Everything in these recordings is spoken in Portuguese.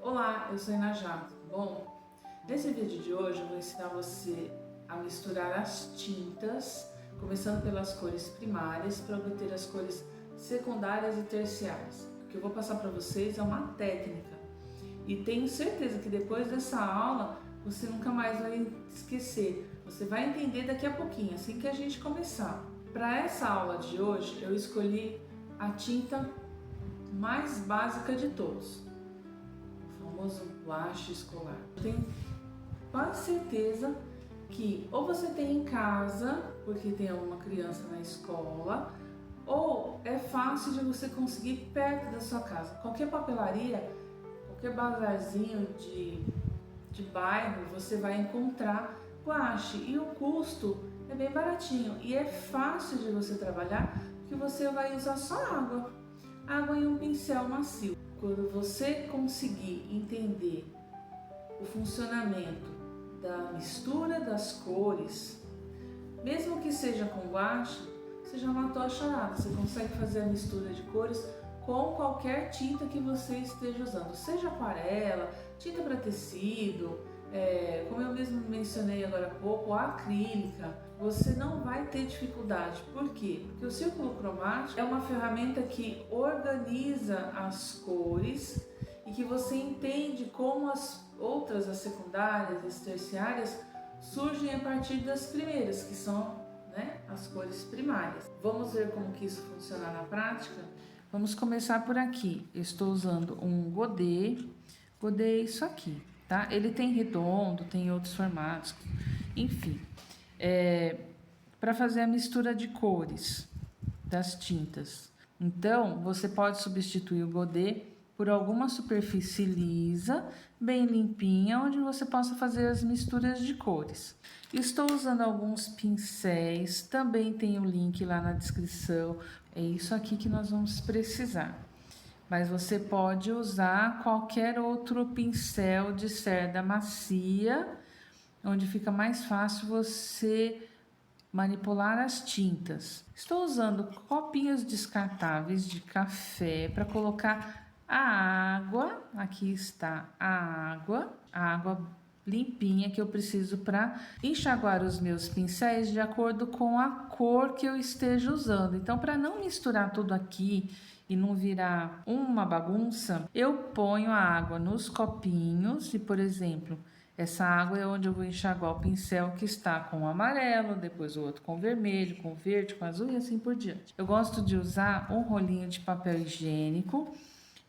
Olá, eu sou a Inajá. Bom, nesse vídeo de hoje eu vou ensinar você a misturar as tintas, começando pelas cores primárias para obter as cores secundárias e terciárias. O que eu vou passar para vocês é uma técnica e tenho certeza que depois dessa aula você nunca mais vai esquecer. Você vai entender daqui a pouquinho, assim que a gente começar. Para essa aula de hoje eu escolhi a tinta mais básica de todos, o famoso guache escolar. Eu tenho quase certeza que ou você tem em casa, porque tem alguma criança na escola, ou é fácil de você conseguir perto da sua casa. Qualquer papelaria, qualquer bazarzinho de bairro, você vai encontrar guache e o custo é bem baratinho e é fácil de você trabalhar, porque você vai usar só água e um pincel macio. Quando você conseguir entender o funcionamento da mistura das cores, mesmo que seja com guache, você já matou a charada. Você consegue fazer a mistura de cores com qualquer tinta que você esteja usando, seja aquarela, tinta para tecido, como eu mesmo mencionei agora há pouco, a acrílica. Você não vai ter dificuldade. Por quê? Porque o círculo cromático é uma ferramenta que organiza as cores e que você entende como as outras, as secundárias, as terciárias, surgem a partir das primeiras, que são, as cores primárias. Vamos ver como que isso funciona na prática? Vamos começar por aqui. Eu estou usando um godê. Godê é isso aqui, tá? Ele tem redondo, tem outros formatos, enfim. Para fazer a mistura de cores das tintas. Então, você pode substituir o godê por alguma superfície lisa, bem limpinha, onde você possa fazer as misturas de cores. Estou usando alguns pincéis, também tem o link lá na descrição. É isso aqui que nós vamos precisar. Mas você pode usar qualquer outro pincel de cerda macia, onde fica mais fácil você manipular as tintas. Estou usando copinhos descartáveis de café para colocar a água. Aqui está a água limpinha que eu preciso para enxaguar os meus pincéis de acordo com a cor que eu esteja usando. Então, para não misturar tudo aqui e não virar uma bagunça, eu ponho a água nos copinhos e, por exemplo, essa água é onde eu vou enxaguar o pincel que está com o amarelo, depois o outro com o vermelho, com o verde, com o azul e assim por diante. Eu gosto de usar um rolinho de papel higiênico,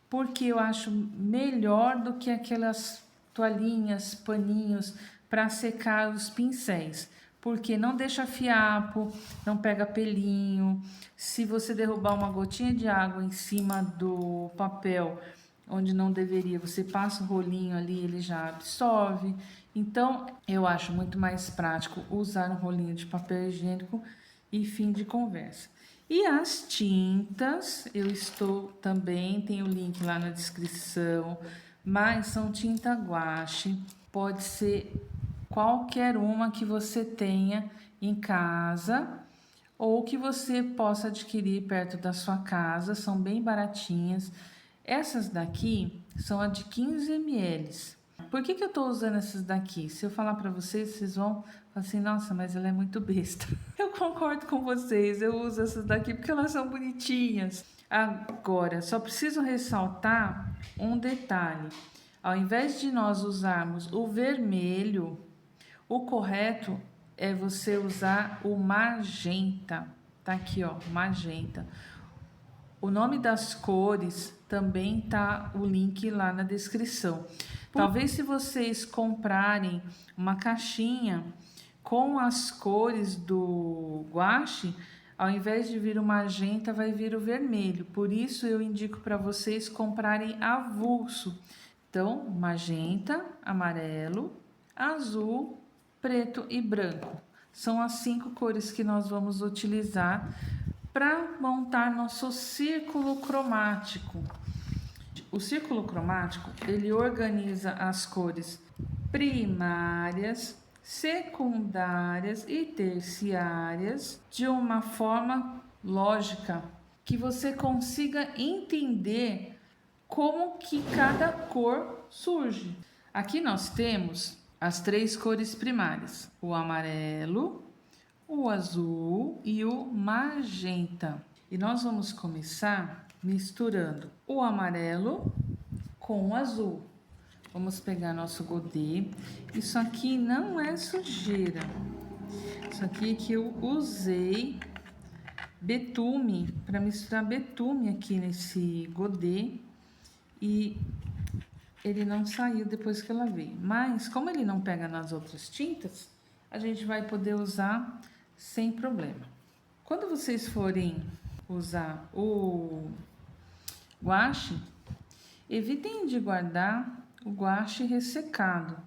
porque eu acho melhor do que aquelas toalhinhas, paninhos para secar os pincéis, porque não deixa fiapo, não pega pelinho. Se você derrubar uma gotinha de água em cima do papel onde não deveria, você passa o rolinho ali, ele já absorve. Então, eu acho muito mais prático usar um rolinho de papel higiênico e fim de conversa. E as tintas, eu estou também, tem o link lá na descrição, mas são tinta guache, pode ser qualquer uma que você tenha em casa ou que você possa adquirir perto da sua casa, são bem baratinhas. Essas daqui são a de 15 ml. Por que eu estou usando essas daqui? Se eu falar para vocês, vocês vão falar assim, nossa, mas ela é muito besta. Eu concordo com vocês, eu uso essas daqui porque elas são bonitinhas. Agora, só preciso ressaltar um detalhe. Ao invés de nós usarmos o vermelho, o correto é você usar o magenta. Tá aqui, ó, magenta. O nome das cores também tá o link lá na descrição. Talvez se vocês comprarem uma caixinha com as cores do guache, ao invés de vir o magenta, vai vir o vermelho. Por isso eu indico para vocês comprarem avulso. Então, magenta, amarelo, azul, preto e branco. São as 5 cores que nós vamos utilizar para montar nosso círculo cromático. O círculo cromático, ele organiza as cores primárias, secundárias e terciárias de uma forma lógica, que você consiga entender como que cada cor surge. Aqui nós temos as 3 cores primárias: o amarelo, o azul e o magenta. E nós vamos começar misturando o amarelo com o azul. Vamos pegar nosso godê. Isso aqui não é sujeira. Isso aqui é que eu usei betume, para misturar betume aqui nesse godê. E ele não saiu depois que eu lavei. Mas, como ele não pega nas outras tintas, a gente vai poder usar sem problema. Quando vocês forem usar o guache, evitem de guardar o guache ressecado.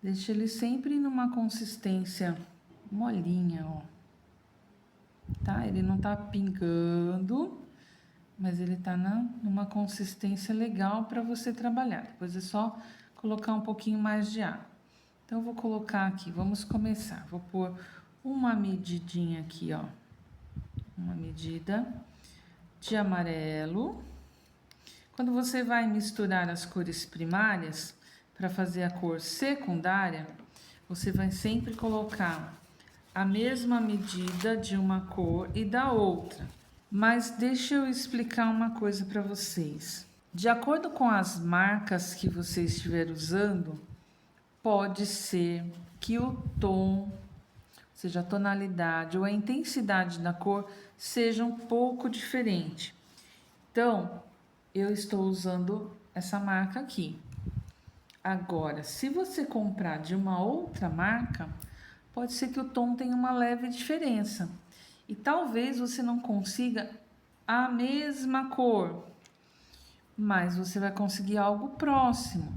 Deixe ele sempre numa consistência molinha, ó. Tá? Ele não tá pingando, mas ele tá numa consistência legal para você trabalhar. Depois é só colocar um pouquinho mais de água. Então, eu vou colocar aqui, vamos começar. Vou pôr uma medidinha aqui, ó. Uma medida de amarelo. Quando você vai misturar as cores primárias para fazer a cor secundária, você vai sempre colocar a mesma medida de uma cor e da outra. Mas deixa eu explicar uma coisa para vocês. De acordo com as marcas que você estiver usando, pode ser que o tom, seja a tonalidade ou a intensidade da cor, seja um pouco diferente. Então, eu estou usando essa marca aqui. Agora, se você comprar de uma outra marca, pode ser que o tom tenha uma leve diferença. E talvez você não consiga a mesma cor, mas você vai conseguir algo próximo.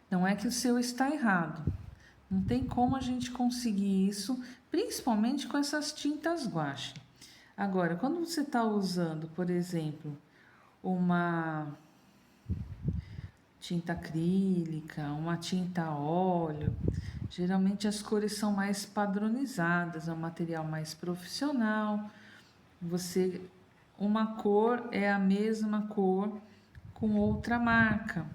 Não é que o seu está errado. Não tem como a gente conseguir isso, principalmente com essas tintas guache. Agora, quando você está usando, por exemplo, uma tinta acrílica, uma tinta a óleo, geralmente as cores são mais padronizadas, é um material mais profissional. Uma cor é a mesma cor com outra marca.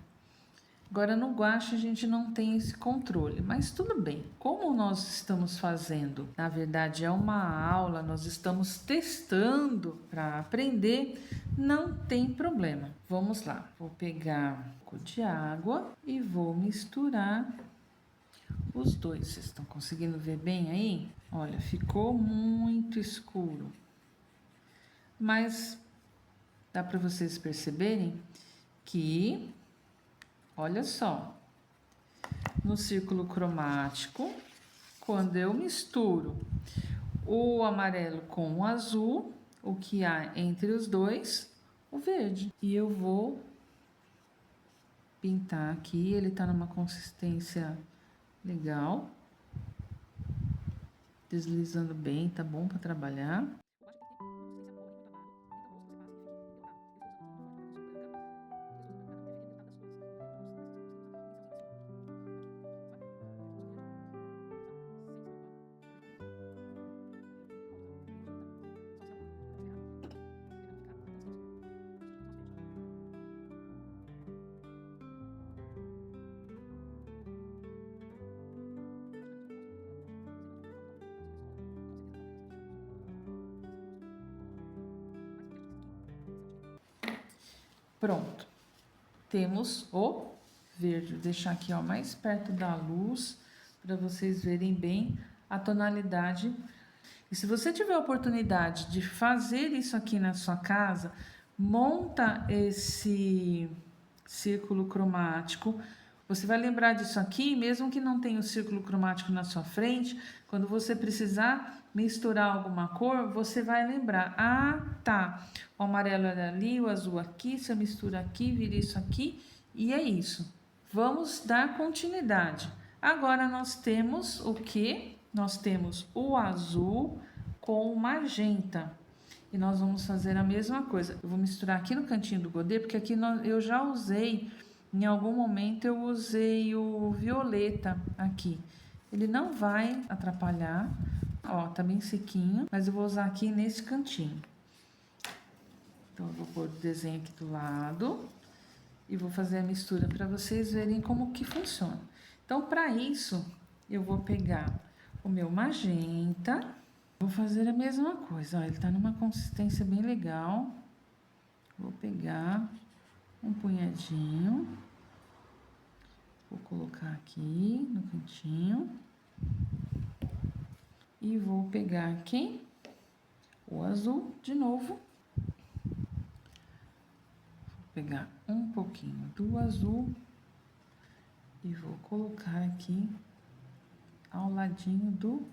Agora, no guache a gente não tem esse controle, mas tudo bem. Como nós estamos fazendo, na verdade é uma aula, nós estamos testando para aprender, não tem problema. Vamos lá, vou pegar um pouco de água e vou misturar os dois. Vocês estão conseguindo ver bem aí? Olha, ficou muito escuro, mas dá para vocês perceberem que, olha só, no círculo cromático, quando eu misturo o amarelo com o azul, o que há entre os dois? O verde. E eu vou pintar aqui, ele tá numa consistência legal, deslizando bem, tá bom para trabalhar. Pronto, temos o verde. Vou deixar aqui, ó, mais perto da luz para vocês verem bem a tonalidade. E se você tiver a oportunidade de fazer isso aqui na sua casa, monta esse círculo cromático. Você vai lembrar disso aqui, mesmo que não tenha o círculo cromático na sua frente, quando você precisar misturar alguma cor, você vai lembrar. Ah, tá, o amarelo era ali, o azul aqui, se eu misturo aqui, vira isso aqui, e é isso. Vamos dar continuidade. Agora, nós temos o quê? Nós temos o azul com o magenta. E nós vamos fazer a mesma coisa. Eu vou misturar aqui no cantinho do godê, porque aqui eu já usei, em algum momento eu usei o violeta aqui. Ele não vai atrapalhar, ó, tá bem sequinho, mas eu vou usar aqui nesse cantinho. Então, eu vou pôr o desenho aqui do lado. e vou fazer a mistura para vocês verem como que funciona. Então, para isso, eu vou pegar o meu magenta, vou fazer a mesma coisa, ó, ele tá numa consistência bem legal. Vou pegar um punhadinho, vou colocar aqui no cantinho e vou pegar aqui o azul de novo. Vou pegar um pouquinho do azul e vou colocar aqui ao ladinho do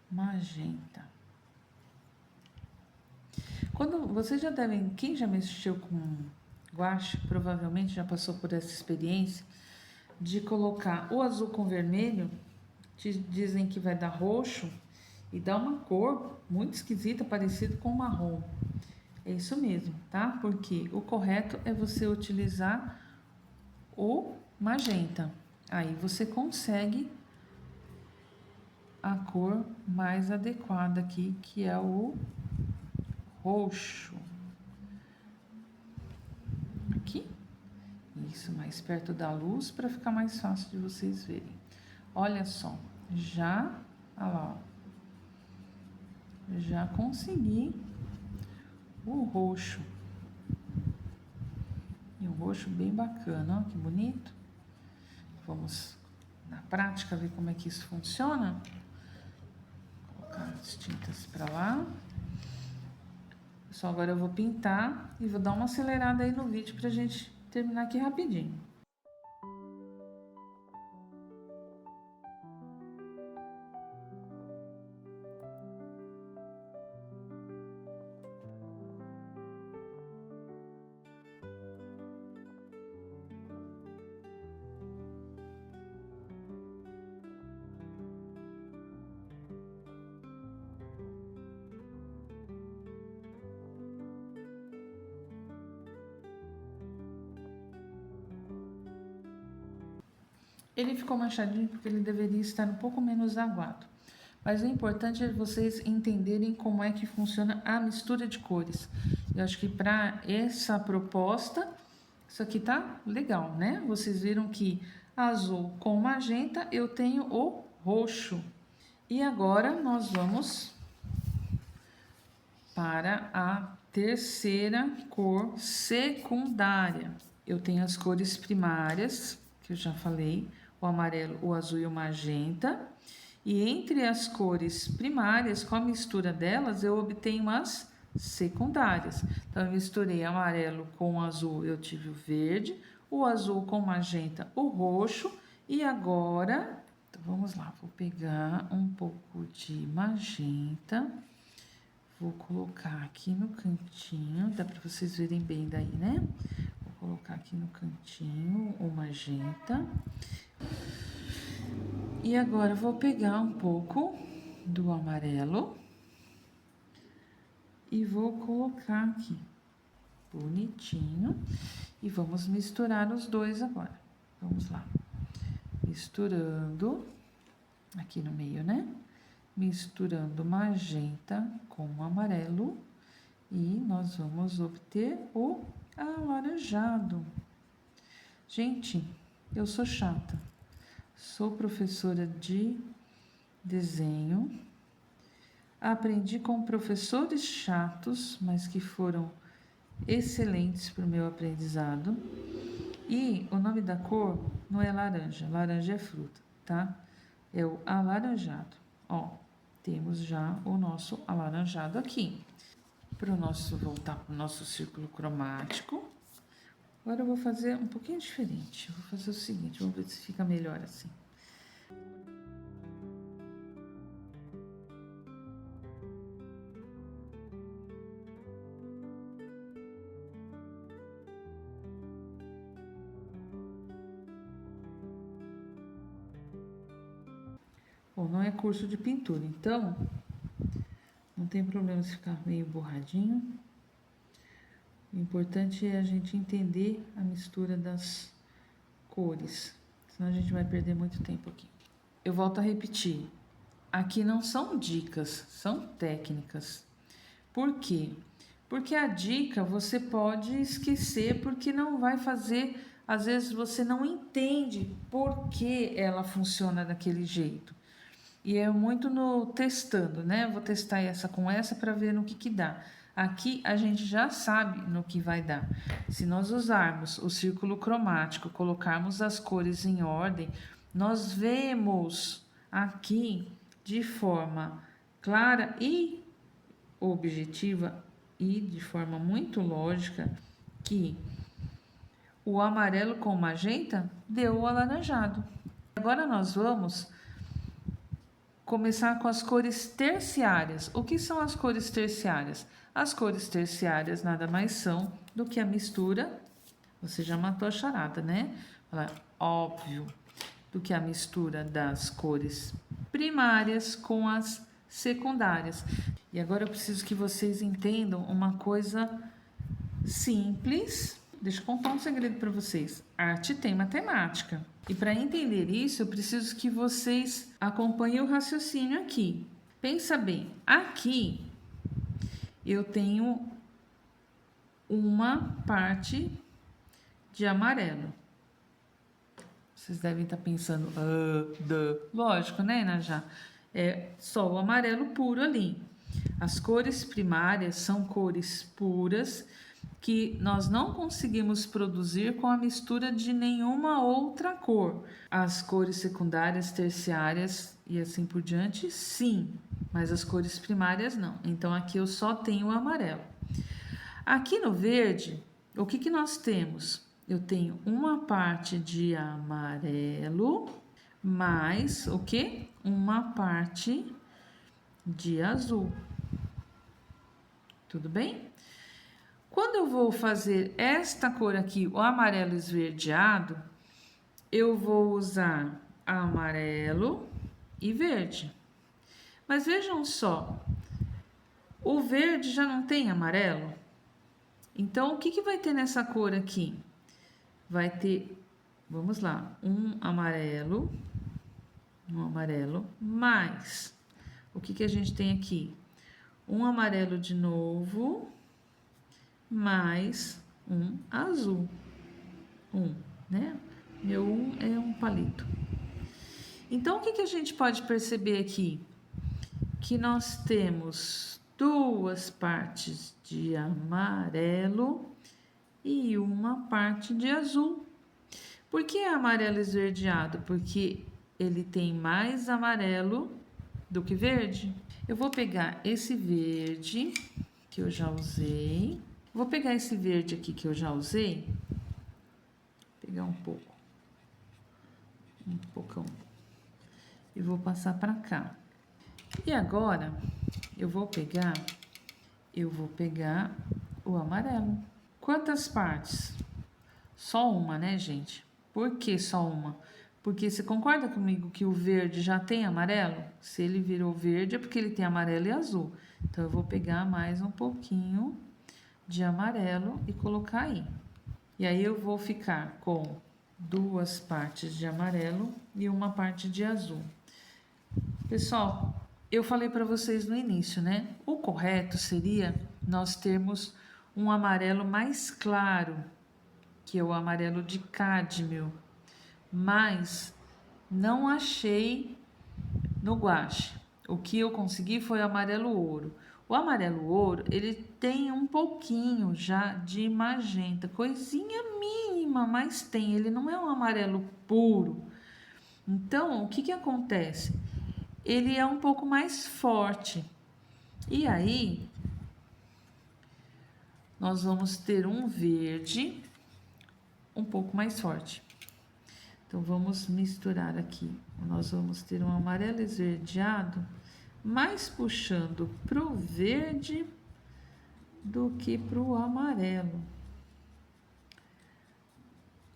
magenta. Quando vocês já devem, quem já mexeu com guache, provavelmente já passou por essa experiência de colocar o azul com vermelho, dizem que vai dar roxo e dá uma cor muito esquisita, parecido com marrom. É isso mesmo, tá? Porque o correto é você utilizar o magenta. Aí você consegue a cor mais adequada aqui, que é o roxo. Aqui. Isso, mais perto da luz, para ficar mais fácil de vocês verem. Olha só, olha lá, ó. Já consegui o roxo. E um roxo bem bacana, ó, que bonito. Vamos, na prática, ver como é que isso funciona. Vou colocar as tintas para lá. Só agora eu vou pintar e vou dar uma acelerada aí no vídeo pra gente terminar aqui rapidinho. Ele ficou manchadinho porque ele deveria estar um pouco menos aguado. Mas o importante é vocês entenderem como é que funciona a mistura de cores. Eu acho que para essa proposta, isso aqui tá legal, né? Vocês viram que azul com magenta eu tenho o roxo. E agora nós vamos para a terceira cor secundária. Eu tenho as cores primárias, que eu já falei, o amarelo, o azul e o magenta. E entre as cores primárias, com a mistura delas, eu obtenho as secundárias. Então, eu misturei amarelo com azul, eu tive o verde, o azul com magenta, o roxo. E agora, então vamos lá, vou pegar um pouco de magenta, vou colocar aqui no cantinho, dá para vocês verem bem daí, né? Vou colocar aqui no cantinho o magenta. E agora vou pegar um pouco do amarelo e vou colocar aqui, bonitinho. E vamos misturar os dois agora. Vamos lá. Misturando, aqui no meio, né? Misturando magenta com amarelo. E nós vamos obter o alaranjado. Gente, eu sou chata. Sou professora de desenho. Aprendi com professores chatos, mas que foram excelentes para o meu aprendizado. E o nome da cor não é laranja, laranja é fruta, tá? É o alaranjado. Ó, temos já o nosso alaranjado aqui. Para o nosso, voltar para o nosso círculo cromático. Agora eu vou fazer um pouquinho diferente. Vou fazer o seguinte, vamos ver se fica melhor assim. Bom, não é curso de pintura, então não tem problema se ficar meio borradinho. O importante é a gente entender a mistura das cores, senão a gente vai perder muito tempo aqui. Eu volto a repetir, aqui não são dicas, são técnicas. Por quê? Porque a dica você pode esquecer, porque não vai fazer, às vezes você não entende por que ela funciona daquele jeito. E é muito no testando, né? Vou testar essa com essa para ver no que dá. Aqui a gente já sabe no que vai dar. Se nós usarmos o círculo cromático, colocarmos as cores em ordem, nós vemos aqui de forma clara e objetiva e de forma muito lógica que o amarelo com magenta deu o alaranjado. Agora nós vamos começar com as cores terciárias. O que são as cores terciárias? As cores terciárias nada mais são do que a mistura, você já matou a charada, né? Óbvio, do que a mistura das cores primárias com as secundárias. E agora eu preciso que vocês entendam uma coisa simples. Deixa eu contar um segredo para vocês. Arte tem matemática. E para entender isso, eu preciso que vocês acompanhem o raciocínio aqui. Pensa bem, aqui eu tenho uma parte de amarelo. Vocês devem estar pensando, lógico, né, Najá? É só o amarelo puro ali. As cores primárias são cores puras que nós não conseguimos produzir com a mistura de nenhuma outra cor. As cores secundárias, terciárias e assim por diante, sim, mas as cores primárias não. Então aqui eu só tenho o amarelo. Aqui no verde, o que nós temos? Eu tenho uma parte de amarelo mais o que? Uma parte de azul. Tudo bem? Quando eu vou fazer esta cor aqui, o amarelo esverdeado, eu vou usar amarelo e verde. Mas vejam só, o verde já não tem amarelo? Então, o que vai ter nessa cor aqui? Vai ter, vamos lá, um amarelo, mais, o que a gente tem aqui? Um amarelo de novo, mais um azul. Né? Meu é um palito. Então, o que a gente pode perceber aqui? Que nós temos duas partes de amarelo e uma parte de azul. Por que é amarelo esverdeado? Porque ele tem mais amarelo do que verde. Eu vou pegar esse verde que eu já usei. Vou pegar esse verde aqui que eu já usei. Pegar um pocão. E vou passar para cá. E agora eu vou pegar o amarelo. Quantas partes? Só uma, né, gente? Por que só uma? Porque você concorda comigo que o verde já tem amarelo? Se ele virou verde é porque ele tem amarelo e azul. Então eu vou pegar mais um pouquinho de amarelo e colocar aí. E aí eu vou ficar com duas partes de amarelo e uma parte de azul. Pessoal, eu falei para vocês no início, né? O correto seria nós termos um amarelo mais claro, que é o amarelo de cádmio, mas não achei no guache. O que eu consegui foi o amarelo ouro. O amarelo ouro, ele tem um pouquinho já de magenta, coisinha mínima, mas tem. Ele não é um amarelo puro. Então, o que acontece? Ele é um pouco mais forte. E aí, nós vamos ter um verde um pouco mais forte. Então, vamos misturar aqui. Nós vamos ter um amarelo esverdeado, mais puxando para o verde do que para o amarelo.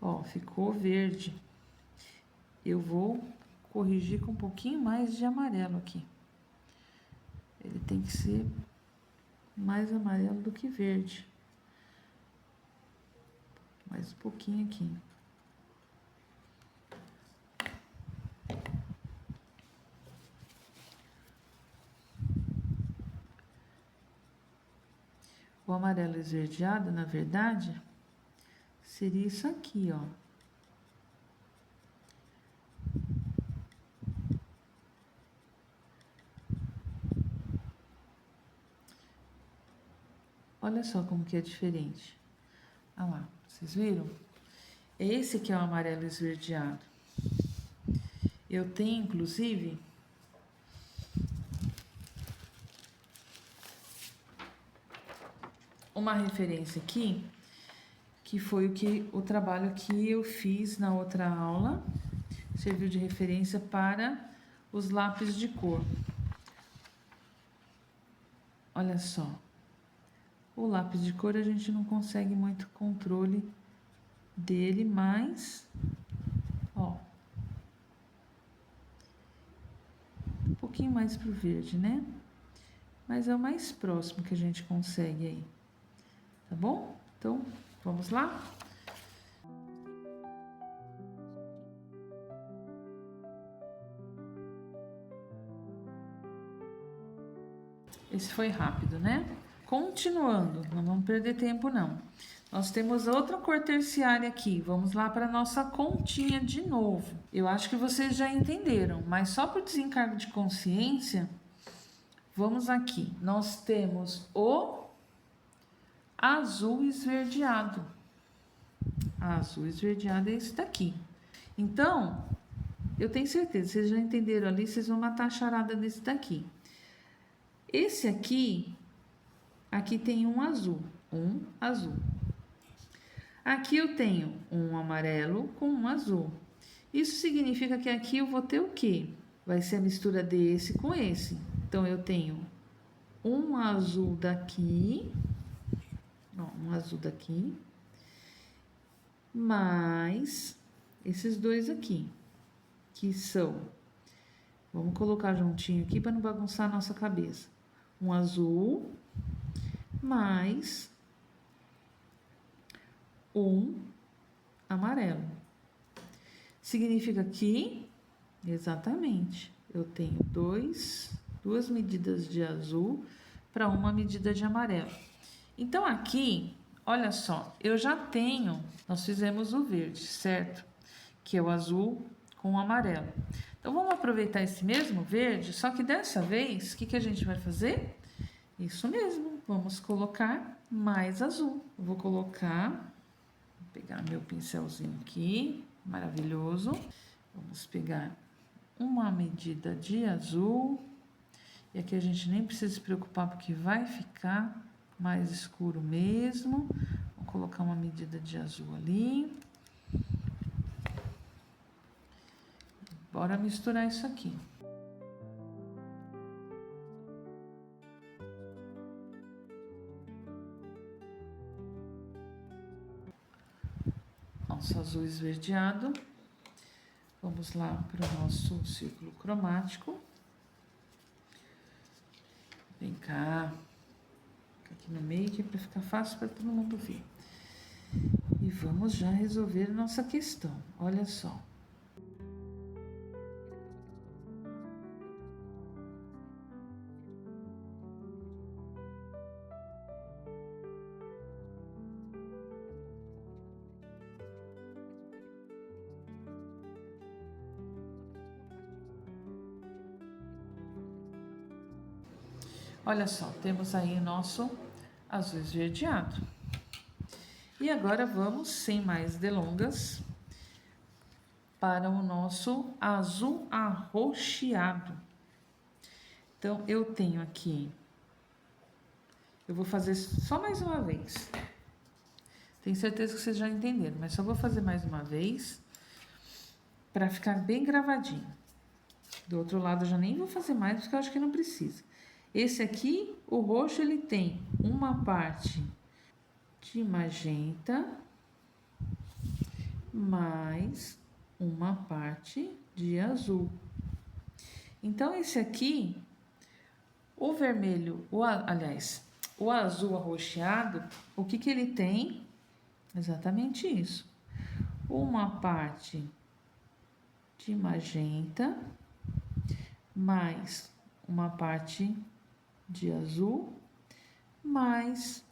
Ó, ficou verde. Eu vou corrigir com um pouquinho mais de amarelo aqui. Ele tem que ser mais amarelo do que verde. Mais um pouquinho aqui. O O amarelo esverdeado, na verdade, seria isso aqui, ó. Olha só como que é diferente. Olha lá, vocês viram? Esse que é o amarelo esverdeado. Eu tenho, inclusive, uma referência aqui, que foi o trabalho que eu fiz na outra aula, serviu de referência para os lápis de cor. Olha só, o lápis de cor a gente não consegue muito controle dele, mas, ó, um pouquinho mais pro verde, né? Mas é o mais próximo que a gente consegue aí, tá bom? Então, vamos lá? Esse foi rápido, né? Continuando, não vamos perder tempo não. Nós temos outra cor terciária aqui. Vamos lá para nossa continha de novo. Eu acho que vocês já entenderam, mas só por desencargo de consciência, vamos aqui. Nós temos o azul esverdeado. Azul esverdeado é esse daqui. Então, eu tenho certeza, vocês já entenderam ali, vocês vão matar a charada desse daqui. Esse aqui tem um azul. Aqui eu tenho um amarelo com um azul. Isso significa que aqui eu vou ter o quê? Vai ser a mistura desse com esse. Então, eu tenho um azul daqui, ó, um azul daqui, mais esses dois aqui, que são, vamos colocar juntinho aqui para não bagunçar a nossa cabeça. Um azul mais um amarelo. Significa que, exatamente, eu tenho duas medidas de azul para uma medida de amarelo. Então, aqui, olha só, eu já tenho, nós fizemos o verde, certo? Que é o azul com o amarelo. Então, vamos aproveitar esse mesmo verde, só que dessa vez, o que a gente vai fazer? Isso mesmo, vamos colocar mais azul. Eu vou colocar, vou pegar meu pincelzinho aqui, maravilhoso. Vamos pegar uma medida de azul. E aqui a gente nem precisa se preocupar porque vai ficar mais escuro mesmo. Vou colocar uma medida de azul ali. Bora misturar isso aqui. Nosso azul esverdeado. Vamos lá para o nosso círculo cromático. Vem cá. Aqui no meio, que é para ficar fácil para todo mundo ver. E vamos já resolver nossa questão. Olha só. Olha só, temos aí o nosso azul esverdeado. E agora vamos, sem mais delongas, para o nosso azul arroxeado. Então, eu tenho aqui, eu vou fazer só mais uma vez. Tenho certeza que vocês já entenderam, mas só vou fazer mais uma vez para ficar bem gravadinho. Do outro lado eu já nem vou fazer mais, porque eu acho que não precisa. Esse aqui, o roxo, ele tem uma parte de magenta, mais uma parte de azul. Então, esse aqui, o vermelho, aliás, o azul arroxeado, o que ele tem? Exatamente isso. Uma parte de magenta, mais uma parte de azul, mais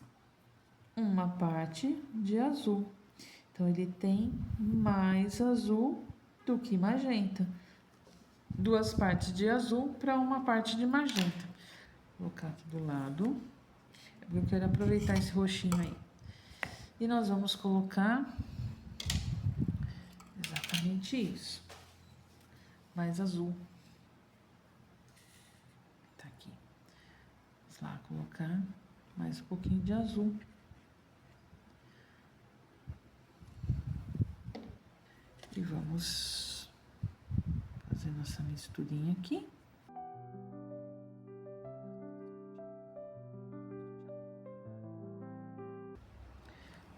uma parte de azul. Então, ele tem mais azul do que magenta. Duas partes de azul para uma parte de magenta. Vou colocar aqui do lado. Eu quero aproveitar esse roxinho aí. E nós vamos colocar exatamente isso. Mais azul. Tá aqui. Vamos lá colocar mais um pouquinho de azul. E vamos fazer nossa misturinha aqui.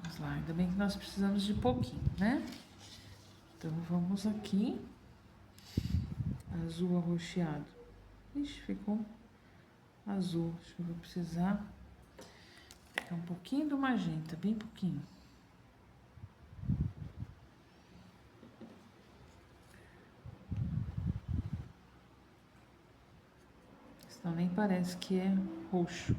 Vamos lá, ainda bem que nós precisamos de pouquinho, né? Então, vamos aqui. Azul arroxeado. Ixi, ficou azul. Acho que eu vou precisar pegar um pouquinho do magenta, bem pouquinho. Senão nem parece que é roxo.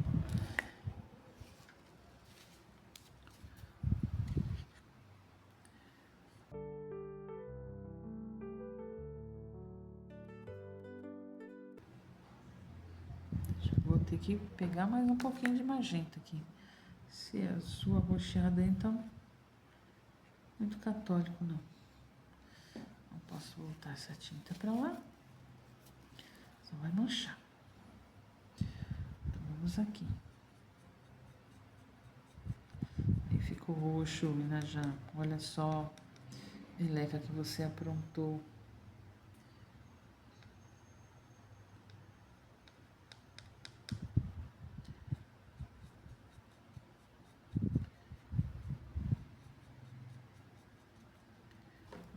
Vou ter que pegar mais um pouquinho de magenta aqui. Se é azul arroxeado, então muito católico não. Não posso voltar essa tinta para lá. Só vai manchar. Então vamos aqui. Aí ficou roxo, Inajá. Olha só, meleca que você aprontou.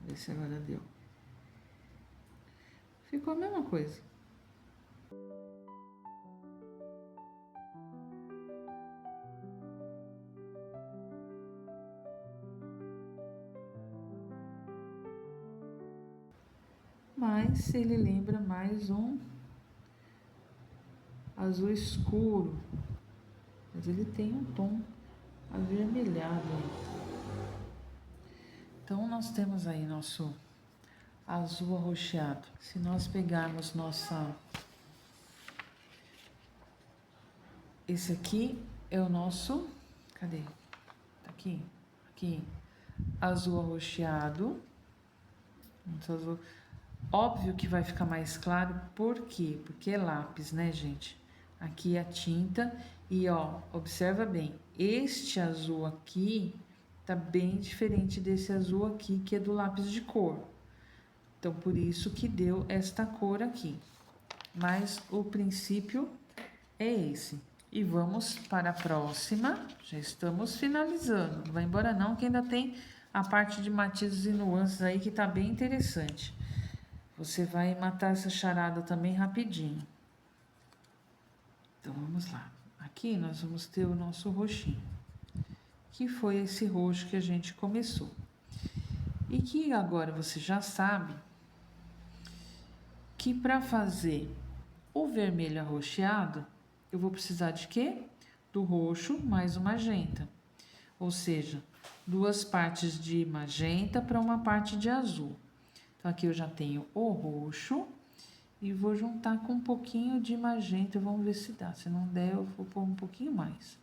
Vê se agora deu. Ficou a mesma coisa. Mas ele lembra mais um azul escuro. Mas ele tem um tom avermelhado. Então, nós temos aí nosso azul arroxeado. Se nós pegarmos esse aqui é o nosso... Cadê? Tá aqui. Aqui. Azul arroxeado. Azul. Óbvio que vai ficar mais claro. Por quê? Porque é lápis, né, gente? Aqui é a tinta. E, ó, observa bem. Este azul aqui tá bem diferente desse azul aqui, que é do lápis de cor. Então, por isso que deu esta cor aqui. Mas o princípio é esse. E vamos para a próxima. Já estamos finalizando. Não vai embora não, que ainda tem a parte de matizes e nuances aí que tá bem interessante. Você vai matar essa charada também rapidinho. Então, vamos lá. Aqui nós vamos ter o nosso roxinho, que foi esse roxo que a gente começou. E que agora você já sabe que para fazer o vermelho arroxeado, eu vou precisar de quê? Do roxo mais o magenta. Ou seja, duas partes de magenta para uma parte de azul. Então, aqui eu já tenho o roxo e vou juntar com um pouquinho de magenta. Vamos ver se dá. Se não der, eu vou pôr um pouquinho mais.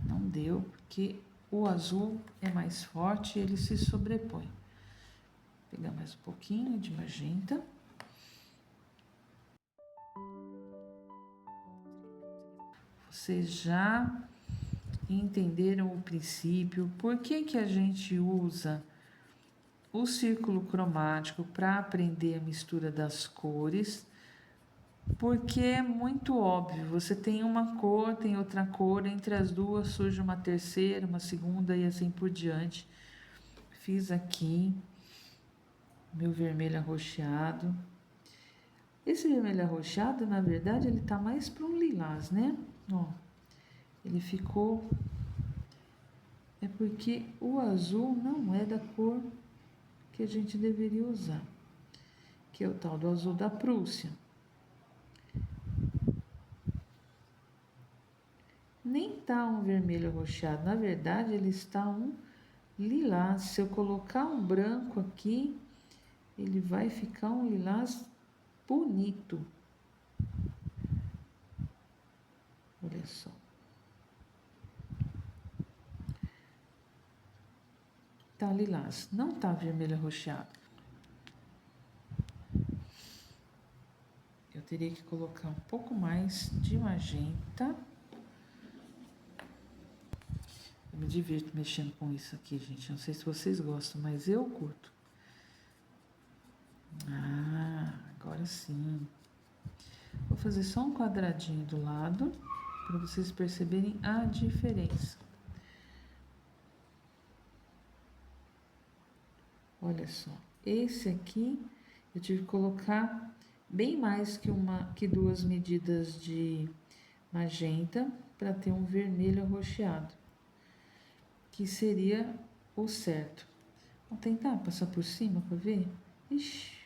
Não deu, porque o azul é mais forte e ele se sobrepõe. Vou pegar mais um pouquinho de magenta. Vocês já entenderam o princípio? Por que que a gente usa o círculo cromático para aprender a mistura das cores? Porque é muito óbvio, você tem uma cor, tem outra cor, entre as duas surge uma terceira, uma segunda e assim por diante. Fiz aqui meu vermelho arroxeado. Esse vermelho arroxeado, na verdade, ele tá mais para um lilás, né? Ó, ele ficou... É porque o azul não é da cor que a gente deveria usar, que é o tal do azul da Prússia. nem tá um vermelho arroxeado, na verdade ele está um lilás. Se eu colocar um branco aqui, ele vai ficar um lilás bonito. Olha só. Tá lilás, não tá vermelho arroxeado. Eu teria que colocar um pouco mais de magenta. Eu me divirto mexendo com isso aqui, gente. Não sei se vocês gostam, mas eu curto. Ah, agora sim. Vou fazer só um quadradinho do lado para vocês perceberem a diferença. Olha só, esse aqui eu tive que colocar bem mais que duas medidas de magenta para ter um vermelho arroxeado, que seria o certo. Vou tentar passar por cima para ver. Ixi,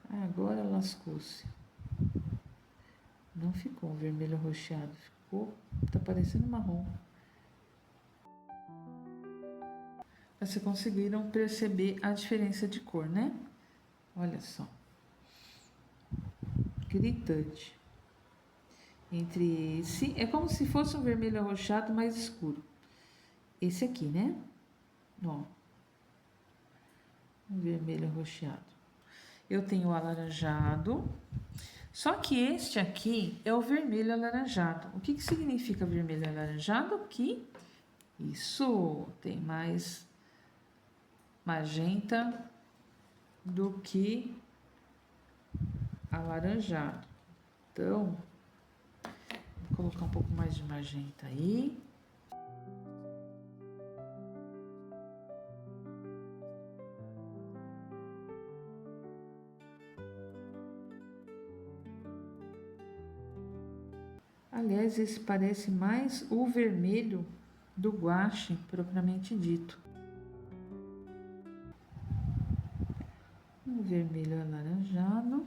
agora lascou-se. Não ficou um vermelho arroxeado, ficou, tá parecendo marrom. Vocês conseguiram perceber a diferença de cor, né? Olha só. Gritante. Entre esse, é como se fosse um vermelho arroxeado mais escuro. Esse aqui, né? Ó. Um vermelho arroxeado. Eu tenho o alaranjado. Só que este aqui é o vermelho alaranjado. O que significa vermelho alaranjado? Que isso tem mais magenta do que alaranjado. Então, vou colocar um pouco mais de magenta aí. Aliás, esse parece mais o vermelho do guache propriamente dito. Um vermelho alaranjado.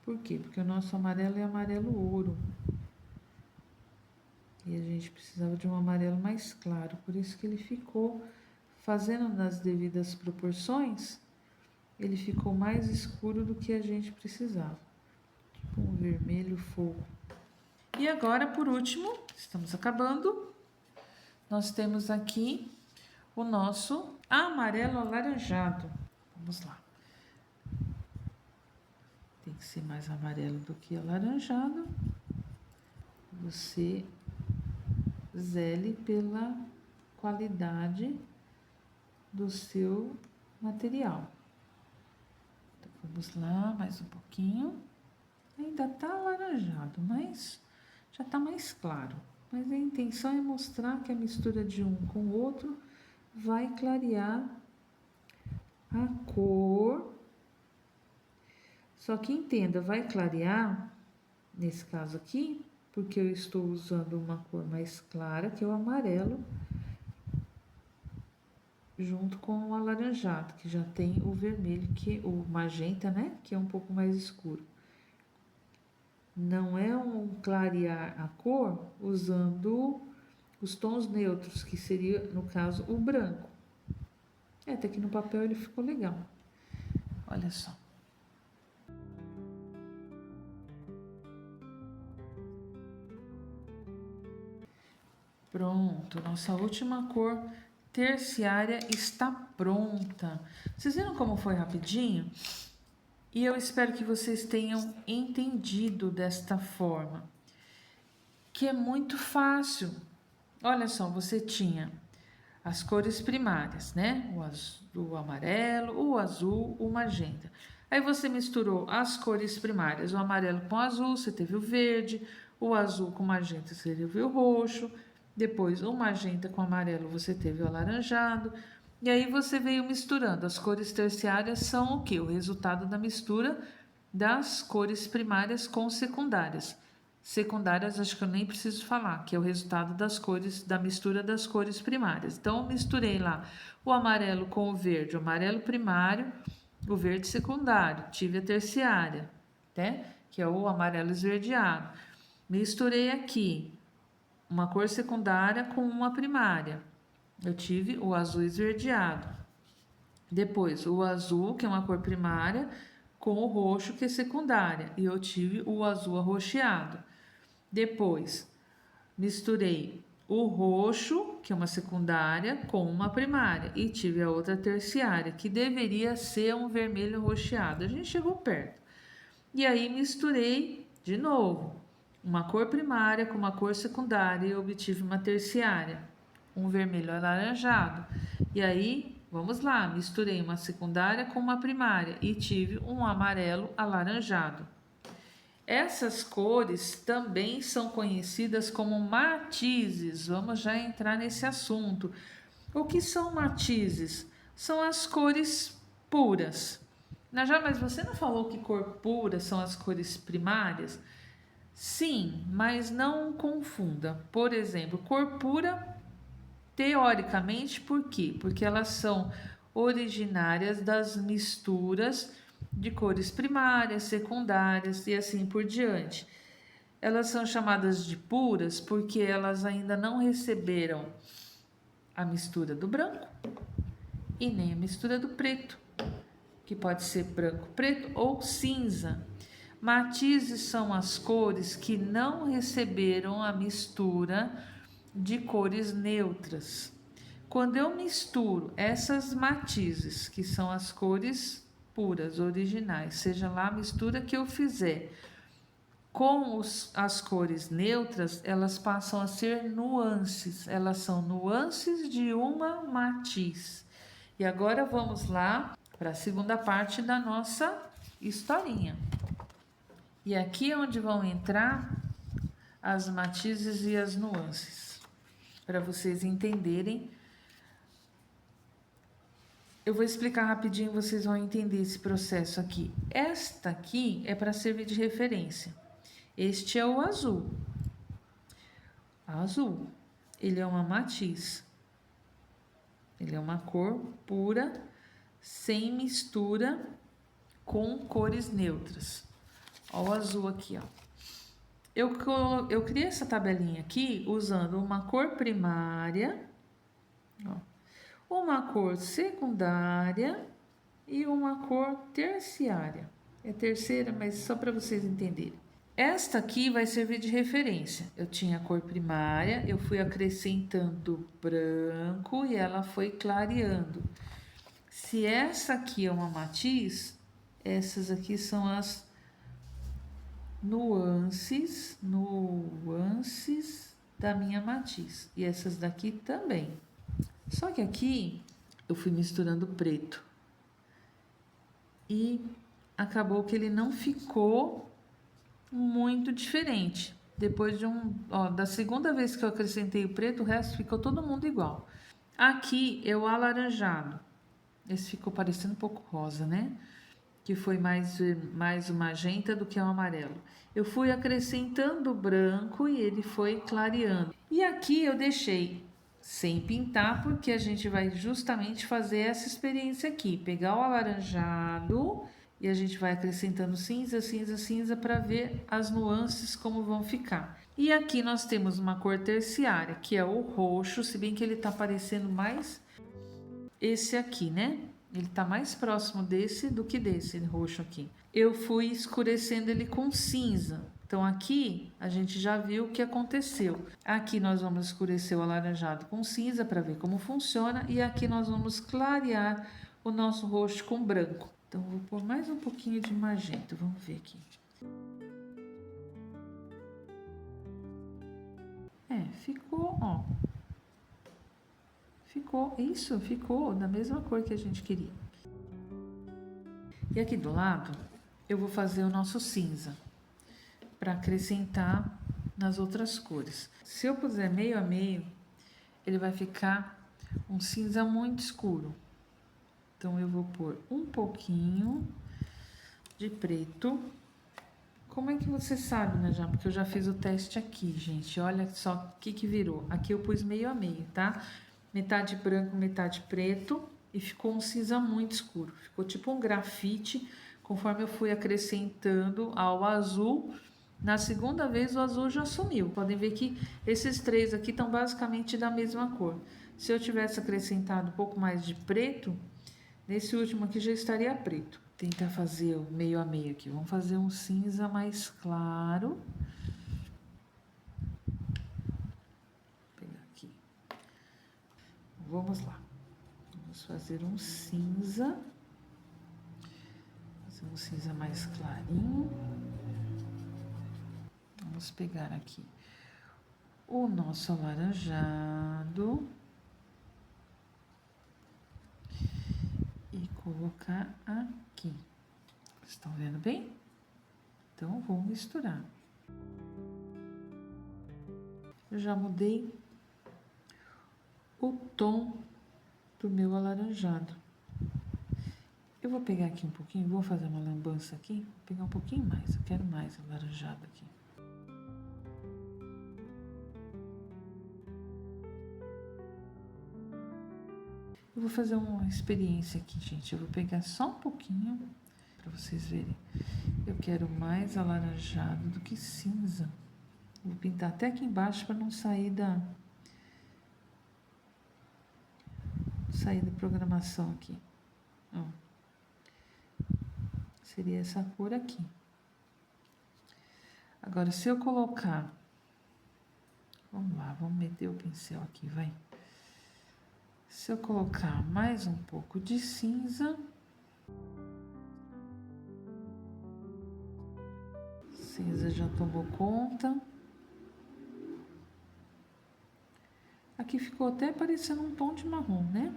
Por quê? Porque o nosso amarelo é amarelo ouro. E a gente precisava de um amarelo mais claro. Por isso que ele ficou, fazendo nas devidas proporções, ele ficou mais escuro do que a gente precisava. Tipo um vermelho fogo. E agora, por último, estamos acabando. Nós temos aqui o nosso amarelo alaranjado. Vamos lá. Tem que ser mais amarelo do que alaranjado. Você zele pela qualidade do seu material. Então, vamos lá, mais um pouquinho. Ainda tá alaranjado, mas já tá mais claro. Mas a intenção é mostrar que a mistura de um com o outro vai clarear a cor. Só que entenda, vai clarear, nesse caso aqui, porque eu estou usando uma cor mais clara, que é o amarelo, junto com o alaranjado, que já tem o vermelho, que o magenta, né, que é um pouco mais escuro. Não é um clarear a cor usando os tons neutros, que seria, no caso, o branco. Até que no papel ele ficou legal. Olha só. Pronto, nossa última cor terciária está pronta. Vocês viram como foi rapidinho? E eu espero que vocês tenham entendido desta forma, que é muito fácil. Olha só, você tinha as cores primárias, né? O amarelo, o azul, o magenta. Aí você misturou as cores primárias, o amarelo com o azul, você teve o verde, o azul com o magenta, você teve o roxo, depois o magenta com o amarelo, você teve o alaranjado, e aí você veio misturando. As cores terciárias são o quê? O resultado da mistura das cores primárias com secundárias. Secundárias, acho que eu nem preciso falar, que é o resultado das cores, da mistura das cores primárias. Então, eu misturei lá o amarelo com o verde, o amarelo primário, o verde secundário, tive a terciária, né? Que é o amarelo esverdeado. Misturei aqui uma cor secundária com uma primária. Eu tive o azul esverdeado. Depois, o azul, que é uma cor primária, com o roxo, que é secundária. E eu tive o azul arroxeado. Depois, misturei o roxo, que é uma secundária, com uma primária. E tive a outra terciária, que deveria ser um vermelho arroxeado. A gente chegou perto. E aí, misturei de novo uma cor primária com uma cor secundária e obtive uma terciária, um vermelho alaranjado. E aí, vamos lá, misturei uma secundária com uma primária e tive um amarelo alaranjado. Essas cores também são conhecidas como matizes. Vamos já entrar nesse assunto. O que são matizes? São as cores puras. Najá, mas você não falou que cor pura são as cores primárias? Sim, mas não confunda. Por exemplo, cor pura, teoricamente, por quê? Porque elas são originárias das misturas de cores primárias, secundárias e assim por diante. Elas são chamadas de puras porque elas ainda não receberam a mistura do branco e nem a mistura do preto, que pode ser branco, preto ou cinza. Matizes são as cores que não receberam a mistura de cores neutras. Quando eu misturo essas matizes, que são as cores puras, originais, seja lá a mistura que eu fizer, com as cores neutras, elas passam a ser nuances. Elas são nuances de uma matiz. E agora vamos lá para a segunda parte da nossa historinha. E aqui é onde vão entrar as matizes e as nuances, para vocês entenderem. Eu vou explicar rapidinho, vocês vão entender esse processo aqui. Esta aqui é para servir de referência. Este é o azul. Azul, ele é uma matiz. Ele é uma cor pura, sem mistura com cores neutras. Ó, o azul aqui, ó. Eu criei essa tabelinha aqui usando uma cor primária, ó, uma cor secundária e uma cor terciária. É terceira, mas só para vocês entenderem. Esta aqui vai servir de referência. Eu tinha a cor primária, eu fui acrescentando branco e ela foi clareando. Se essa aqui é uma matiz, essas aqui são as nuances da minha matiz. E essas daqui também. Só que aqui eu fui misturando preto. E acabou que ele não ficou muito diferente. Depois de da segunda vez que eu acrescentei o preto, o resto ficou todo mundo igual. Aqui é o alaranjado. Esse ficou parecendo um pouco rosa, né? Que foi mais o magenta do que o amarelo. Eu fui acrescentando o branco e ele foi clareando. E aqui eu deixei sem pintar, porque a gente vai justamente fazer essa experiência aqui. Pegar o alaranjado e a gente vai acrescentando cinza, cinza, cinza para ver as nuances como vão ficar. E aqui nós temos uma cor terciária, que é o roxo, se bem que ele tá parecendo mais esse aqui, né? Ele tá mais próximo desse do que desse roxo aqui. Eu fui escurecendo ele com cinza. Então aqui a gente já viu o que aconteceu. Aqui nós vamos escurecer o alaranjado com cinza para ver como funciona. E aqui nós vamos clarear o nosso roxo com branco. Então vou pôr mais um pouquinho de magenta. Vamos ver aqui. Ficou, ó. Ficou da mesma cor que a gente queria. E aqui do lado, eu vou fazer o nosso cinza, para acrescentar nas outras cores. Se eu puser meio a meio, ele vai ficar um cinza muito escuro. Então, eu vou pôr um pouquinho de preto. Como é que você sabe, né, já? Porque eu já fiz o teste aqui, gente. Olha só o que virou. Aqui eu pus meio a meio, tá? Metade branco, metade preto, e ficou um cinza muito escuro. Ficou tipo um grafite, conforme eu fui acrescentando ao azul Na segunda vez o azul já sumiu. Podem ver que esses três aqui estão basicamente da mesma cor. Se eu tivesse acrescentado um pouco mais de preto, nesse último aqui já estaria preto. Vou tentar fazer o meio a meio aqui. Vamos fazer um cinza mais claro. Vou pegar aqui. Vamos lá. Vamos fazer um cinza. Fazer um cinza mais clarinho. Vamos pegar aqui o nosso alaranjado e colocar aqui. Estão vendo bem? Então, vou misturar. Eu já mudei o tom do meu alaranjado. Eu vou pegar aqui um pouquinho, vou fazer uma lambança aqui, vou pegar um pouquinho mais, eu quero mais alaranjado aqui. Eu vou fazer uma experiência aqui, gente. Eu vou pegar só um pouquinho para vocês verem. Eu quero mais alaranjado do que cinza. Vou pintar até aqui embaixo para não sair da programação aqui. Ó. Seria essa cor aqui. Agora, se eu colocar... Vamos lá, vamos meter o pincel aqui, vai. Se eu colocar mais um pouco de cinza... Cinza já tomou conta. Aqui ficou até parecendo um tom de marrom, né?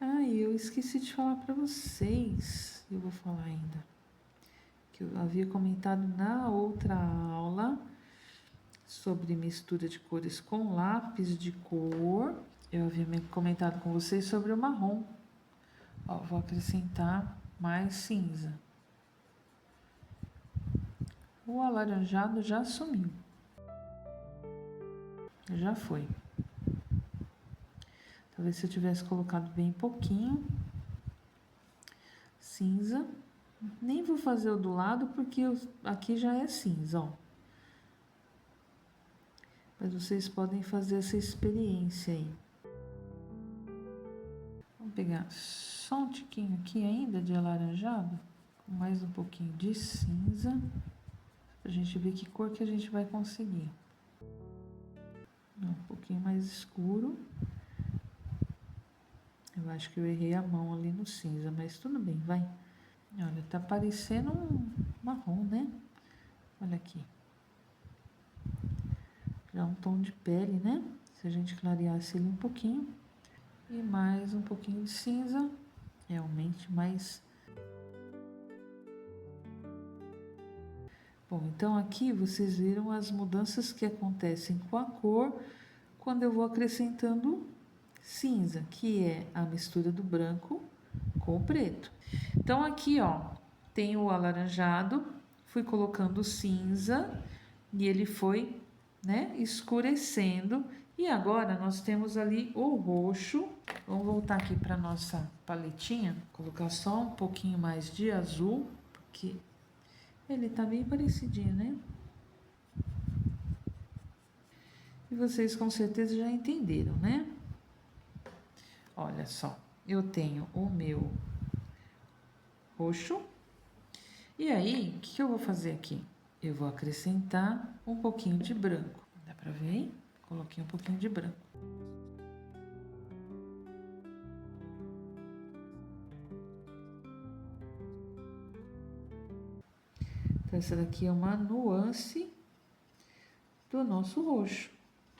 Ah, e eu esqueci de falar para vocês. Eu vou falar ainda. Que eu havia comentado na outra aula sobre mistura de cores com lápis de cor. Eu havia comentado com vocês sobre o marrom. Ó, vou acrescentar mais cinza. O alaranjado já sumiu. Já foi. Talvez se eu tivesse colocado bem pouquinho cinza. Nem vou fazer o do lado, porque aqui já é cinza, ó. Mas vocês podem fazer essa experiência aí. Vamos pegar só um tiquinho aqui ainda de alaranjado, com mais um pouquinho de cinza, pra gente ver que cor que a gente vai conseguir. Um pouquinho mais escuro. Eu acho que eu errei a mão ali no cinza, mas tudo bem, vai. Olha, tá parecendo um marrom, né? Olha aqui. Já um tom de pele, né? Se a gente clareasse ele um pouquinho. E mais um pouquinho de cinza. Realmente mais... Bom, então aqui vocês viram as mudanças que acontecem com a cor quando eu vou acrescentando cinza, que é a mistura do branco com o preto. Então aqui, ó, tem o alaranjado, fui colocando cinza e ele foi, né, escurecendo. E agora nós temos ali o roxo. Vamos voltar aqui para nossa paletinha, colocar só um pouquinho mais de azul, porque ele tá bem parecidinho, né? E vocês com certeza já entenderam, né? Olha só, eu tenho o meu roxo. E aí, o que eu vou fazer aqui? Eu vou acrescentar um pouquinho de branco. Dá pra ver aí? Coloquei um pouquinho de branco. Então, essa daqui é uma nuance do nosso roxo.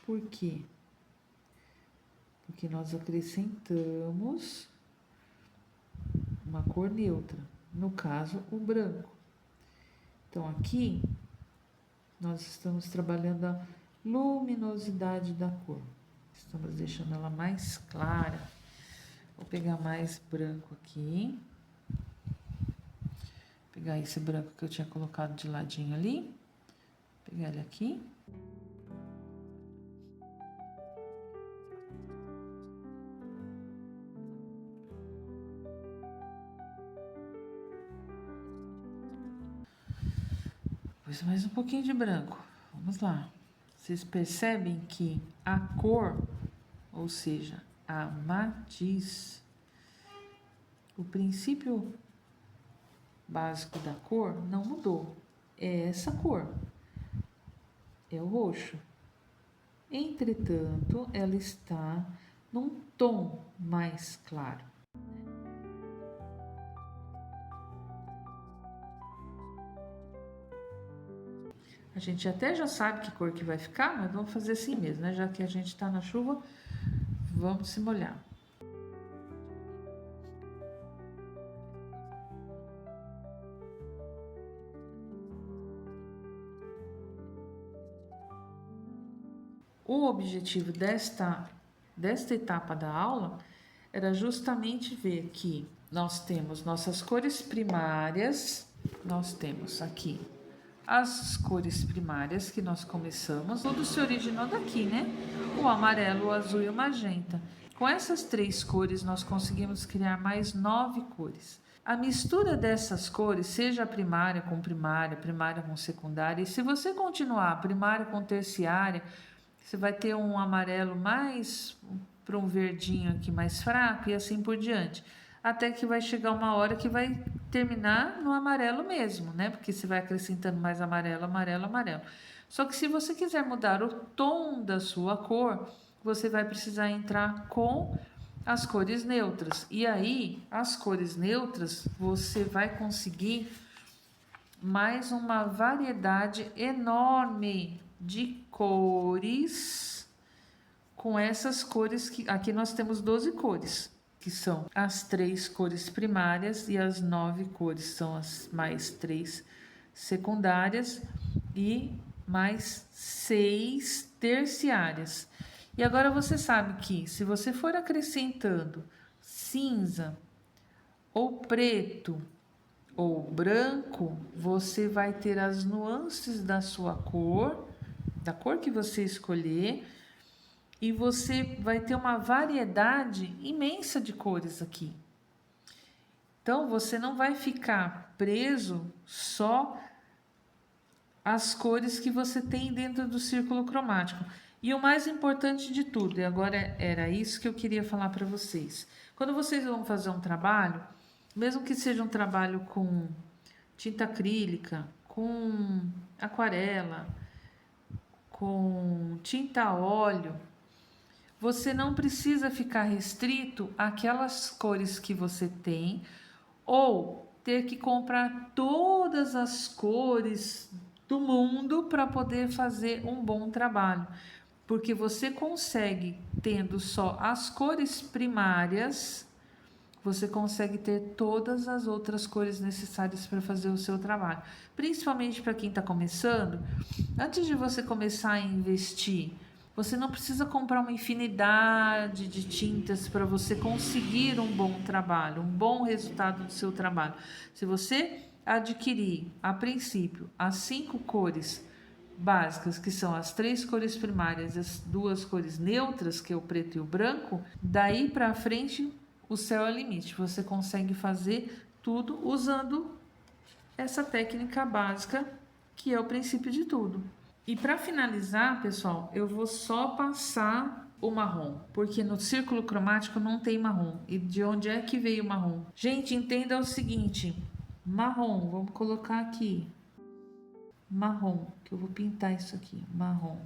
Por quê? Porque nós acrescentamos uma cor neutra, no caso, o branco. Então, aqui, nós estamos trabalhando a luminosidade da cor. Estamos deixando ela mais clara. Vou pegar mais branco aqui. Pegar esse branco que eu tinha colocado de ladinho ali. Pegar ele aqui. Depois mais um pouquinho de branco. Vamos lá. Vocês percebem que a cor, ou seja, a matiz, o princípio básico da cor não mudou. É essa cor. É o roxo. Entretanto, ela está num tom mais claro. A gente até já sabe que cor que vai ficar, mas vamos fazer assim mesmo, né? Já que a gente está na chuva, vamos se molhar. O objetivo desta etapa da aula era justamente ver que nós temos nossas cores primárias, nós temos aqui as cores primárias que nós começamos, tudo se originou daqui, né? O amarelo, o azul e o magenta. Com essas 3 cores, nós conseguimos criar mais 9 cores. A mistura dessas cores, seja primária com primária, primária com secundária, e se você continuar primária com terciária, você vai ter um amarelo mais para um verdinho aqui mais fraco e assim por diante. Até que vai chegar uma hora que vai terminar no amarelo mesmo, né? Porque você vai acrescentando mais amarelo, amarelo, amarelo. Só que se você quiser mudar o tom da sua cor, você vai precisar entrar com as cores neutras. E aí, as cores neutras, você vai conseguir mais uma variedade enorme de cores com essas cores que aqui nós temos 12 cores, que são as 3 cores primárias e as 9 cores são as mais 3 secundárias e mais 6 terciárias. E agora você sabe que se você for acrescentando cinza ou preto ou branco, você vai ter as nuances da sua cor, da cor que você escolher, e você vai ter uma variedade imensa de cores aqui. Então, você não vai ficar preso só às cores que você tem dentro do círculo cromático. E o mais importante de tudo, e agora era isso que eu queria falar para vocês. Quando vocês vão fazer um trabalho, mesmo que seja um trabalho com tinta acrílica, com aquarela, com tinta a óleo, você não precisa ficar restrito àquelas cores que você tem ou ter que comprar todas as cores do mundo para poder fazer um bom trabalho. Porque você consegue, tendo só as cores primárias, você consegue ter todas as outras cores necessárias para fazer o seu trabalho. Principalmente para quem está começando, antes de você começar a investir, você não precisa comprar uma infinidade de tintas para você conseguir um bom trabalho, um bom resultado do seu trabalho. Se você adquirir, a princípio, as 5 cores básicas, que são as 3 cores primárias e as 2 cores neutras, que é o preto e o branco, daí para frente o céu é o limite. Você consegue fazer tudo usando essa técnica básica, que é o princípio de tudo. E para finalizar, pessoal, eu vou só passar o marrom, porque no círculo cromático não tem marrom. E de onde é que veio o marrom? Gente, entenda o seguinte: marrom, vamos colocar aqui. Marrom, que eu vou pintar isso aqui, marrom.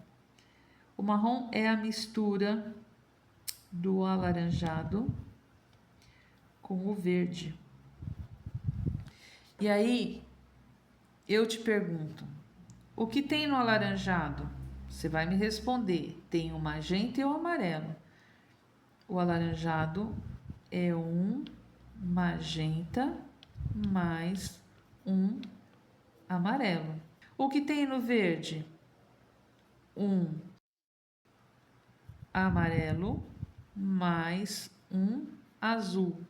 O marrom é a mistura do alaranjado com o verde. E aí, eu te pergunto, o que tem no alaranjado? Você vai me responder, tem o magenta e o amarelo. O alaranjado é um magenta mais um amarelo. O que tem no verde? Um amarelo mais um azul.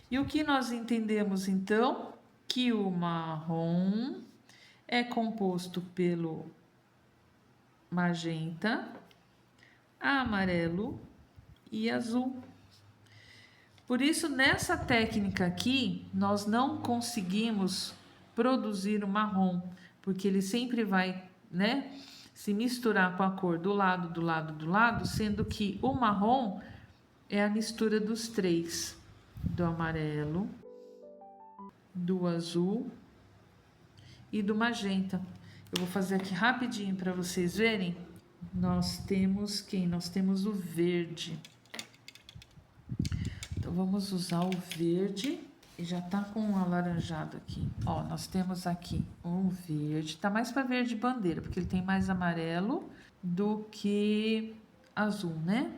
E o que nós entendemos então? Que o marrom é composto pelo magenta, amarelo e azul. Por isso, nessa técnica aqui, nós não conseguimos produzir o marrom, porque ele sempre vai, né, se misturar com a cor do lado, sendo que o marrom é a mistura dos três, do amarelo, do azul e do magenta. Eu vou fazer aqui rapidinho para vocês verem. Nós temos quem? Nós temos o verde. Então, vamos usar o verde e já tá com um alaranjado aqui. Ó, nós temos aqui um verde, tá mais para verde bandeira, porque ele tem mais amarelo do que azul, né?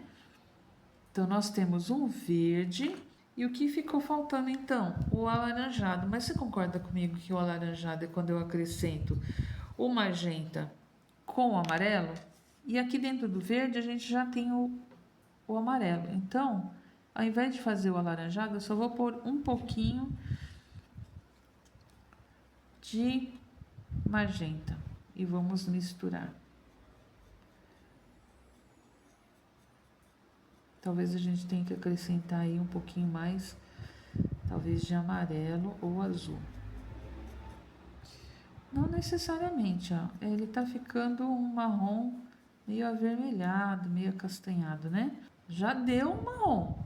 Então, nós temos um verde. E o que ficou faltando, então? O alaranjado. Mas você concorda comigo que o alaranjado é quando eu acrescento o magenta com o amarelo? E aqui dentro do verde, a gente já tem o amarelo. Então, ao invés de fazer o alaranjado, eu só vou pôr um pouquinho de magenta e vamos misturar. Talvez a gente tenha que acrescentar aí um pouquinho mais, talvez de amarelo ou azul. Não necessariamente, ó. Ele tá ficando um marrom meio avermelhado, meio acastanhado, né? Já deu um marrom.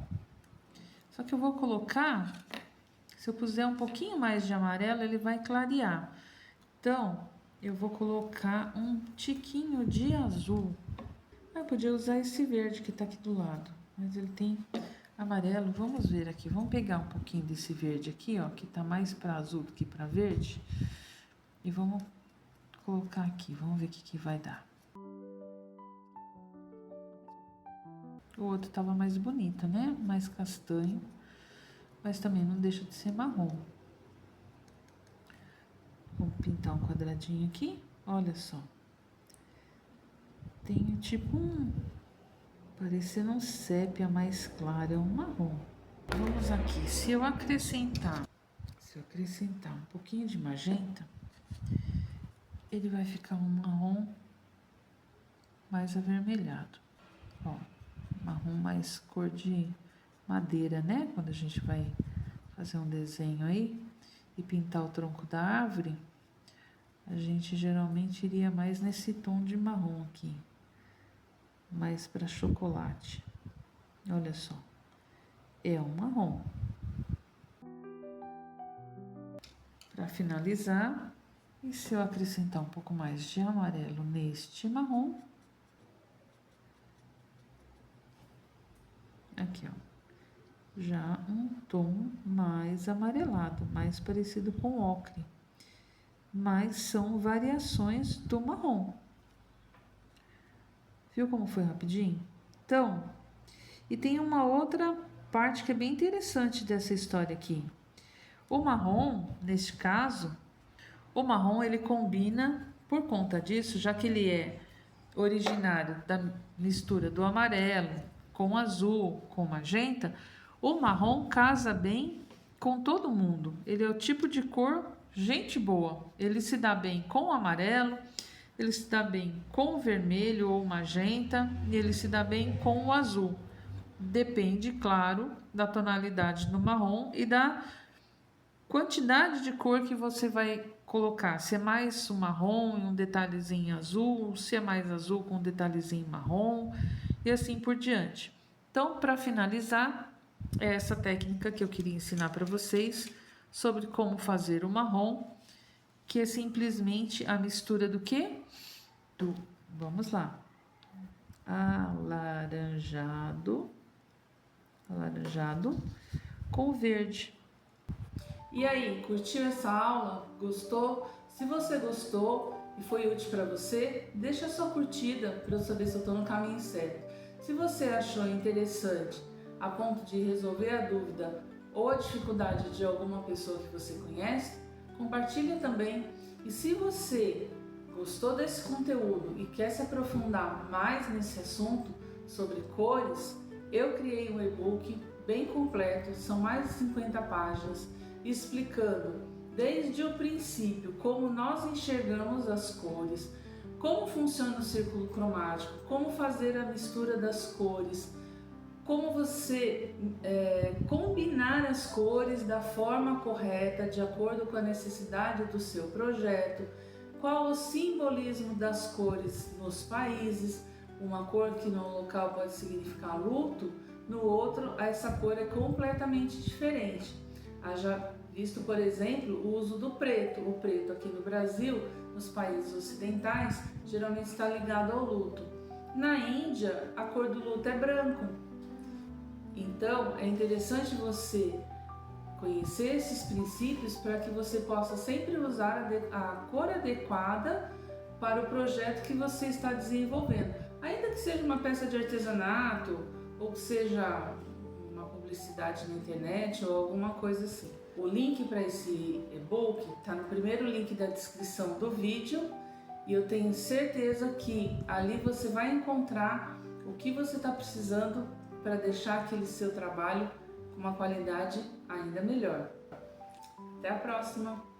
Só que eu vou colocar, se eu puser um pouquinho mais de amarelo, ele vai clarear. Então, eu vou colocar um tiquinho de azul. Eu podia usar esse verde que tá aqui do lado, mas ele tem amarelo. Vamos ver aqui, vamos pegar um pouquinho desse verde aqui, ó, que tá mais para azul do que para verde. E vamos colocar aqui, vamos ver o que vai dar. O outro tava mais bonito, né? Mais castanho, mas também não deixa de ser marrom. Vamos pintar um quadradinho aqui, olha só. Tem tipo parecendo um sépia mais claro, é um marrom. Vamos aqui, se eu acrescentar um pouquinho de magenta, ele vai ficar um marrom mais avermelhado. Ó, marrom mais cor de madeira, né? Quando a gente vai fazer um desenho aí e pintar o tronco da árvore, a gente geralmente iria mais nesse tom de marrom aqui, mais para chocolate. Olha só, é um marrom. Para finalizar, e se eu acrescentar um pouco mais de amarelo neste marrom, aqui, ó, já um tom mais amarelado, mais parecido com ocre, mas são variações do marrom. Viu como foi rapidinho? Então, e tem uma outra parte que é bem interessante dessa história aqui. O marrom, neste caso, o marrom ele combina por conta disso, já que ele é originário da mistura do amarelo com azul, com magenta, o marrom casa bem com todo mundo. Ele é o tipo de cor gente boa. Ele se dá bem com o amarelo, ele se dá bem com o vermelho ou magenta e ele se dá bem com o azul. Depende, claro, da tonalidade do marrom e da quantidade de cor que você vai colocar. Se é mais um marrom e um detalhezinho azul, se é mais azul com um detalhezinho marrom e assim por diante. Então, para finalizar, é essa técnica que eu queria ensinar para vocês sobre como fazer o marrom, que é simplesmente a mistura do quê? Vamos lá, alaranjado com verde. E aí, curtiu essa aula? Gostou? Se você gostou e foi útil para você, deixa a sua curtida para eu saber se eu estou no caminho certo. Se você achou interessante a ponto de resolver a dúvida ou a dificuldade de alguma pessoa que você conhece, compartilha também. E se você gostou desse conteúdo e quer se aprofundar mais nesse assunto sobre cores, eu criei um e-book bem completo, são mais de 50 páginas, explicando desde o princípio como nós enxergamos as cores, como funciona o círculo cromático, como fazer a mistura das cores, como você combinar as cores da forma correta, de acordo com a necessidade do seu projeto, qual o simbolismo das cores nos países. Uma cor que no local pode significar luto, no outro essa cor é completamente diferente. Haja visto, por exemplo, o uso do preto. O preto aqui no Brasil, nos países ocidentais, geralmente está ligado ao luto. Na Índia, a cor do luto é branco. Então, é interessante você conhecer esses princípios para que você possa sempre usar a cor adequada para o projeto que você está desenvolvendo. Ainda que seja uma peça de artesanato ou que seja uma publicidade na internet ou alguma coisa assim. O link para esse e-book está no primeiro link da descrição do vídeo e eu tenho certeza que ali você vai encontrar o que você está precisando para deixar aquele seu trabalho com uma qualidade ainda melhor. Até a próxima!